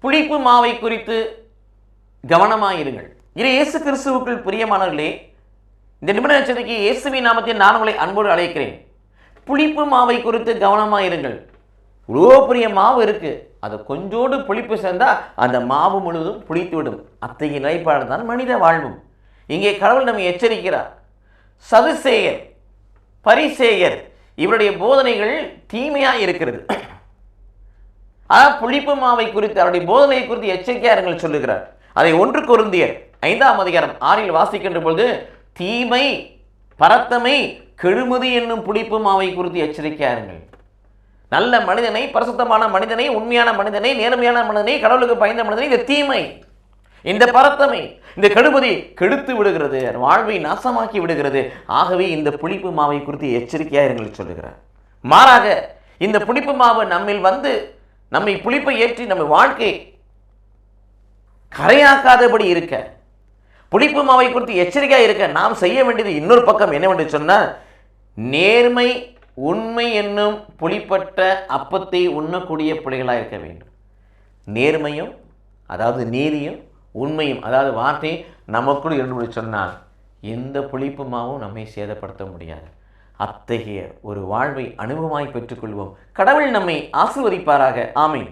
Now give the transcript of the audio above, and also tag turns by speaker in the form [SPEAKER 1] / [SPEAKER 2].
[SPEAKER 1] புளிப்பு மாவை குறித்து கவனமாயிருங்கள். இது இயேசு கிறிஸ்துவுக்குள் பிரியமானவர்களே, இந்த நிமிட நட்சத்திரக்கு இயேசுவின் நாமத்தில் நான் உங்களை அன்போடு அழைக்கிறேன். புளிப்பு மாவை குறித்து கவனமாயிருங்கள். இவ்வளோ பெரிய மாவு இருக்கு, அதை கொஞ்சோடு புளிப்பு சேர்ந்தா அந்த மாவு முழுவதும் புளித்து விடும். அத்தகைய நிலைப்பாடு தான் மனித வாழ்வும். இங்கே கடவுள் நம்மை எச்சரிக்கிறார். சதுசேயர், பரிசேயர் இவருடைய போதனைகள் தீமையாக இருக்கிறது. ஆனால் புளிப்பு மாவை குறித்து அவருடைய போதனை குறித்து எச்சரிக்கையார்கள் சொல்லுகிறார். அதை 1 கொரிந்தியர் 5ஆம் அதிகாரம் 6இல் வாசிக்கின்ற பொழுது தீமை, பரத்தமை, கெழுமதி என்னும் புளிப்பு மாவை குறித்து எச்சரிக்கையாருங்கள். நல்ல மனிதனை, பரிசுத்தமான மனிதனை, உண்மையான மனிதனை, நேர்மையான மனிதனை, கடவுளுக்கு பயந்த மனிதனை இந்த தீமை, இந்த பரத்தமை, இந்த கெடுமதி கெடுத்து விடுகிறது, வாழ்வை நாசமாக்கி விடுகிறது. ஆகவே இந்த புளிப்பு மாவை குறித்து எச்சரிக்கையாருங்கள் சொல்லுகிறார். மாறாக இந்த புளிப்பு மாவு நம்மில் வந்து நம்மை புளிப்பை ஏற்றி நம்ம வாழ்க்கை கரையாக்காதபடி இருக்க, புளிப்பு மாவை குறித்து எச்சரிக்கையாக இருக்க நாம் செய்ய வேண்டியது இன்னொரு பக்கம் என்னவென்று சொன்னால், நேர்மை, உண்மை என்னும் புளிப்பட்ட அப்பத்தை உண்ணக்கூடிய பிள்ளைகளாக இருக்க வேண்டும். நேர்மையும் அதாவது நீதியும், உண்மையும் அதாவது வார்த்தை நமக்குள் இருந்து சொன்னால் எந்த புளிப்பு மாவும் நம்மை சேதப்படுத்த முடியாது. அத்தகைய ஒரு வாழ்வை அனுபவமாய் பெற்றுக்கொள்வோம். கடவுள் நம்மை ஆசீர்வதிப்பாராக. ஆமீன்.